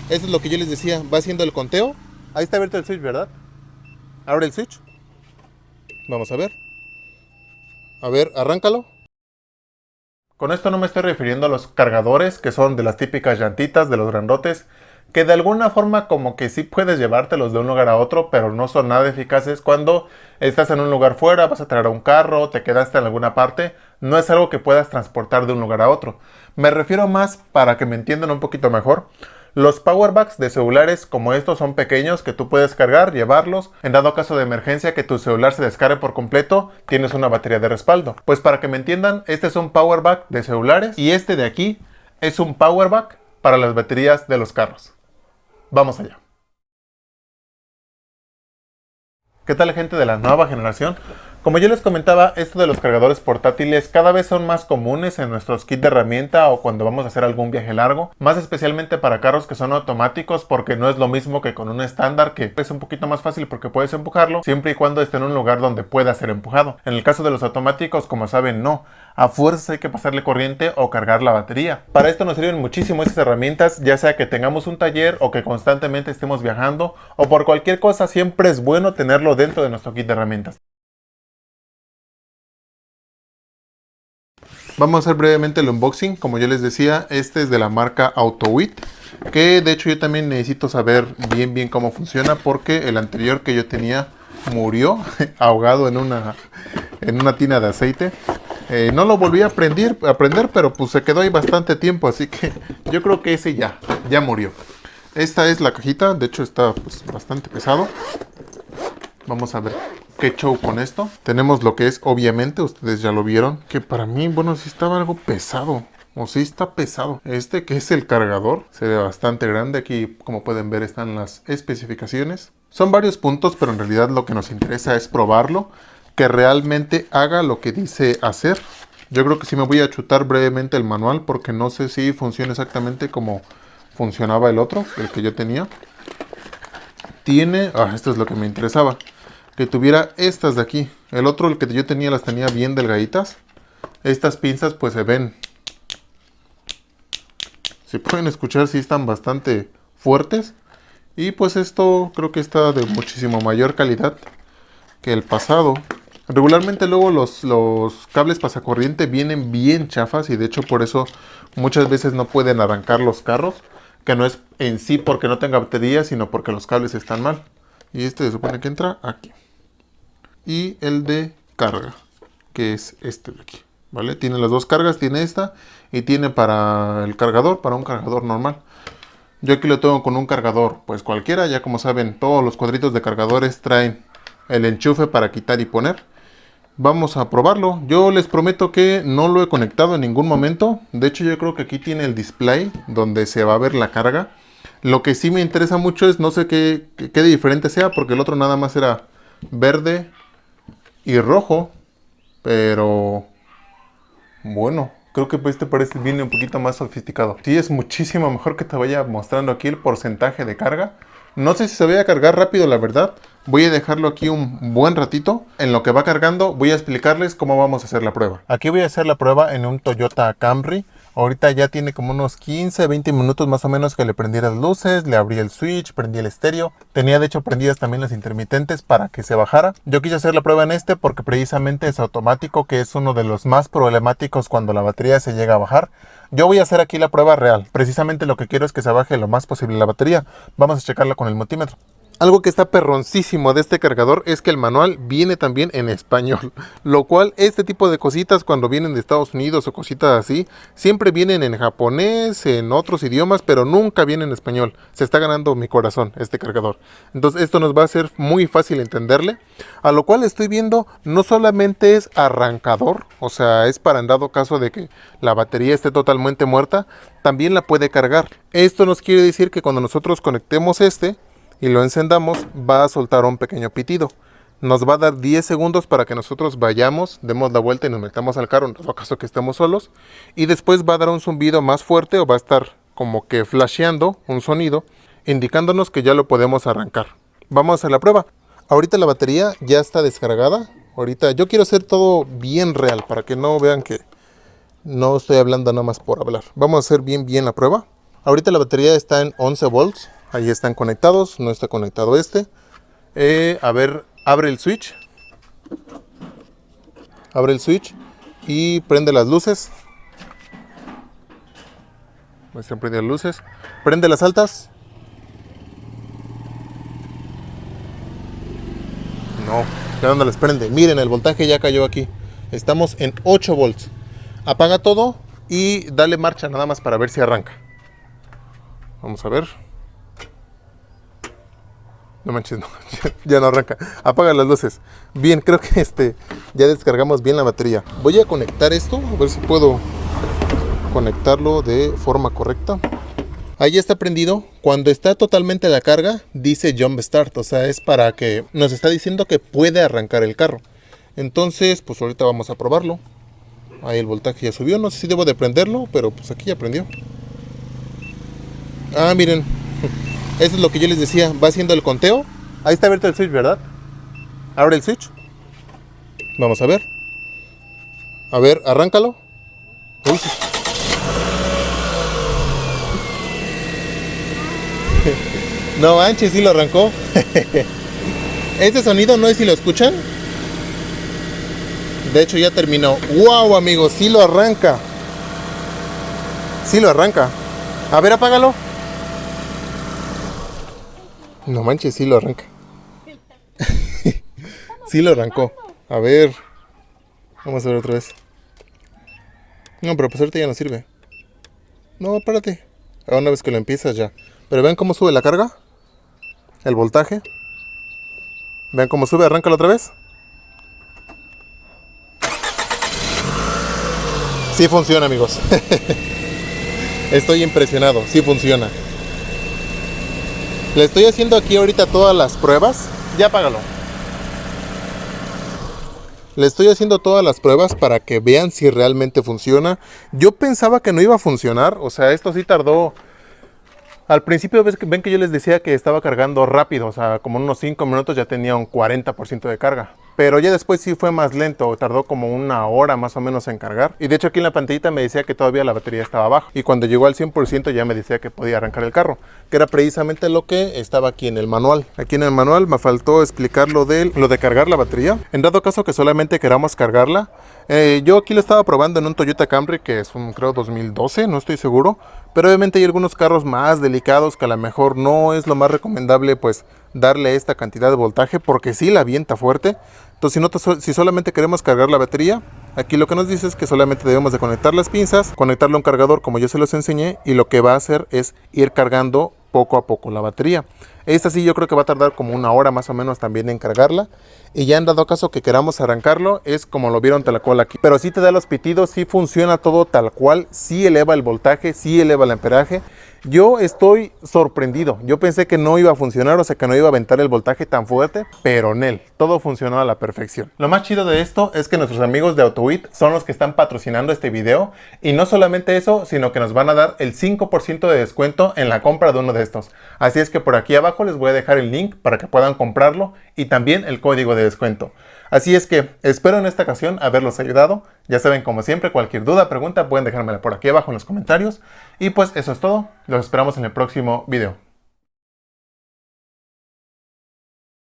Eso es lo que yo les decía, va haciendo el conteo. Ahí está abierto el switch, ¿verdad? Abre el switch. Vamos a ver. A ver, arráncalo. Con esto no me estoy refiriendo a los cargadores, que son de las típicas llantitas de los grandotes, que de alguna forma como que sí puedes llevártelos de un lugar a otro, pero no son nada eficaces cuando estás en un lugar fuera, vas a traer un carro, te quedaste en alguna parte, no es algo que puedas transportar de un lugar a otro. Me refiero más, para que me entiendan un poquito mejor, los power banks de celulares como estos son pequeños que tú puedes cargar, llevarlos. En dado caso de emergencia que tu celular se descargue por completo, tienes una batería de respaldo. Pues para que me entiendan, este es un power bank de celulares y este de aquí es un power bank para las baterías de los carros. Vamos allá. ¿Qué tal, gente de la nueva generación? Como yo les comentaba, esto de los cargadores portátiles cada vez son más comunes en nuestros kits de herramienta o cuando vamos a hacer algún viaje largo, más especialmente para carros que son automáticos, porque no es lo mismo que con un estándar, que es un poquito más fácil porque puedes empujarlo siempre y cuando esté en un lugar donde pueda ser empujado. En el caso de los automáticos, como saben, no. A fuerzas hay que pasarle corriente o cargar la batería. Para esto nos sirven muchísimo estas herramientas, ya sea que tengamos un taller o que constantemente estemos viajando o por cualquier cosa, siempre es bueno tenerlo dentro de nuestro kit de herramientas. Vamos a hacer brevemente el unboxing. Como yo les decía, este es de la marca AutoWit, que de hecho yo también necesito saber bien cómo funciona, porque el anterior que yo tenía murió ahogado en una tina de aceite. No lo volví a aprender, pero pues se quedó ahí bastante tiempo, así que yo creo que ese ya murió. Esta es la cajita, de hecho está pues bastante pesado. Vamos a ver qué show con esto. Tenemos lo que es, obviamente, ustedes ya lo vieron, que para mí, bueno, sí estaba algo pesado. O sí está pesado. Este que es el cargador, se ve bastante grande. Aquí, como pueden ver, están las especificaciones. Son varios puntos, pero en realidad lo que nos interesa es probarlo, que realmente haga lo que dice hacer. Yo creo que sí me voy a chutar brevemente el manual, porque no sé si funciona exactamente como funcionaba el otro, el que yo tenía. Tiene, esto es lo que me interesaba, que tuviera estas de aquí. El otro, el que yo tenía, las tenía bien delgaditas. Estas pinzas pues se ven, si pueden escuchar, sí están bastante fuertes. Y pues esto creo que está de muchísimo mayor calidad que el pasado. Regularmente luego los cables pasacorriente vienen bien chafas, y de hecho por eso muchas veces no pueden arrancar los carros. Que no es en sí porque no tenga batería, sino porque los cables están mal. Y este se supone que entra aquí. Y el de carga, que es este de aquí, ¿vale? Tiene las dos cargas, tiene esta y tiene para el cargador, para un cargador normal. Yo aquí lo tengo con un cargador, pues cualquiera. Ya como saben, todos los cuadritos de cargadores traen el enchufe para quitar y poner. Vamos a probarlo. Yo les prometo que no lo he conectado en ningún momento. De hecho, yo creo que aquí tiene el display donde se va a ver la carga. Lo que sí me interesa mucho es, no sé qué diferente sea, porque el otro nada más era verde y rojo. Pero bueno, creo que este viene un poquito más sofisticado. Sí, es muchísimo mejor que te vaya mostrando aquí el porcentaje de carga. No sé si se vaya a cargar rápido, la verdad. Voy a dejarlo aquí un buen ratito. En lo que va cargando, voy a explicarles cómo vamos a hacer la prueba. Aquí voy a hacer la prueba en un Toyota Camry. Ahorita ya tiene como unos 15-20 minutos más o menos que le prendí las luces, le abrí el switch, prendí el estéreo. Tenía de hecho prendidas también las intermitentes para que se bajara. Yo quise hacer la prueba en este porque precisamente es automático, que es uno de los más problemáticos cuando la batería se llega a bajar. Yo voy a hacer aquí la prueba real. Precisamente lo que quiero es que se baje lo más posible la batería. Vamos a checarla con el multímetro. Algo que está perroncísimo de este cargador es que el manual viene también en español, lo cual este tipo de cositas cuando vienen de Estados Unidos o cositas así, siempre vienen en japonés, en otros idiomas, pero nunca vienen en español. Se está ganando mi corazón este cargador. Entonces esto nos va a ser muy fácil entenderle, a lo cual estoy viendo no solamente es arrancador, o sea, es para en dado caso de que la batería esté totalmente muerta, también la puede cargar. Esto nos quiere decir que cuando nosotros conectemos y lo encendamos, va a soltar un pequeño pitido. Nos va a dar 10 segundos para que nosotros vayamos, demos la vuelta y nos metamos al carro, en todo caso que estemos solos. Y después va a dar un zumbido más fuerte, o va a estar como que flasheando un sonido, indicándonos que ya lo podemos arrancar. Vamos a hacer la prueba. Ahorita la batería ya está descargada. Ahorita yo quiero hacer todo bien real, para que no vean que no estoy hablando nada más por hablar. Vamos a hacer bien la prueba. Ahorita la batería está en 11 volts. Ahí están conectados, no está conectado este. A ver, abre el switch. Abre el switch y prende las luces. Están prendidas las luces. Prende las altas. No, ya no las prende. Miren, el voltaje ya cayó aquí. Estamos en 8 volts. Apaga todo y dale marcha nada más para ver si arranca. Vamos a ver. No manches, no, ya no arranca. Apaga las luces. Bien, creo que ya descargamos bien la batería. Voy a conectar esto, a ver si puedo conectarlo de forma correcta. Ahí está prendido. Cuando está totalmente la carga, dice Jump Start. O sea, es para que nos está diciendo que puede arrancar el carro. Entonces, pues ahorita vamos a probarlo. Ahí el voltaje ya subió. No sé si debo de prenderlo, pero pues aquí ya prendió. Ah, miren. Eso es lo que yo les decía. Va haciendo el conteo. Ahí está abierto el switch, ¿verdad? Abre el switch. Vamos a ver. A ver, arráncalo. Uy, sí. No manches, sí lo arrancó. Este sonido no sé si lo escuchan. De hecho ya terminó. ¡Wow, amigos! Sí lo arranca. Sí lo arranca. A ver, apágalo. No manches, sí lo arranca. Sí lo arrancó. A ver. Vamos a ver otra vez. No, pero pues ahorita ya no sirve. No, párate. Una vez que lo empiezas ya. Pero vean cómo sube la carga. El voltaje. Vean cómo sube, arráncalo otra vez. Sí funciona, amigos. Estoy impresionado, sí funciona. Le estoy haciendo aquí ahorita todas las pruebas. Ya apágalo. Le estoy haciendo todas las pruebas para que vean si realmente funciona. Yo pensaba que no iba a funcionar. O sea, esto sí tardó. Al principio ven que yo les decía que estaba cargando rápido, o sea, como en unos 5 minutos ya tenía un 40% de carga. Pero ya después sí fue más lento, tardó como una hora más o menos en cargar. Y de hecho aquí en la pantallita me decía que todavía la batería estaba baja. Y cuando llegó al 100% ya me decía que podía arrancar el carro, que era precisamente lo que estaba aquí en el manual. Aquí en el manual me faltó explicar lo de cargar la batería. En dado caso que solamente queramos cargarla, yo aquí lo estaba probando en un Toyota Camry que es un, creo, 2012, no estoy seguro. Pero obviamente hay algunos carros más delicados que a lo mejor no es lo más recomendable pues darle esta cantidad de voltaje porque sí la avienta fuerte. Entonces si solamente queremos cargar la batería, aquí lo que nos dice es que solamente debemos de conectar las pinzas, conectarlo a un cargador como yo se los enseñé y lo que va a hacer es ir cargando poco a poco la batería. Esta sí yo creo que va a tardar como una hora más o menos también en cargarla. Y ya en dado caso que queramos arrancarlo, es como lo vieron tal cual aquí. Pero sí te da los pitidos, sí funciona todo tal cual, sí eleva el voltaje, sí eleva el amperaje. Yo estoy sorprendido. Yo pensé que no iba a funcionar, o sea que no iba a aventar el voltaje tan fuerte, pero Nel, todo funcionó a la perfección. Lo más chido de esto es que nuestros amigos de AutoWit son los que están patrocinando este video. Y no solamente eso, sino que nos van a dar el 5% de descuento en la compra de uno de estos. Así es que por aquí abajo les voy a dejar el link para que puedan comprarlo y también el código de descuento. Así es que espero en esta ocasión haberlos ayudado. Ya saben, como siempre, cualquier duda, pregunta, pueden dejármela por aquí abajo en los comentarios. Y pues eso es todo. Los esperamos en el próximo video.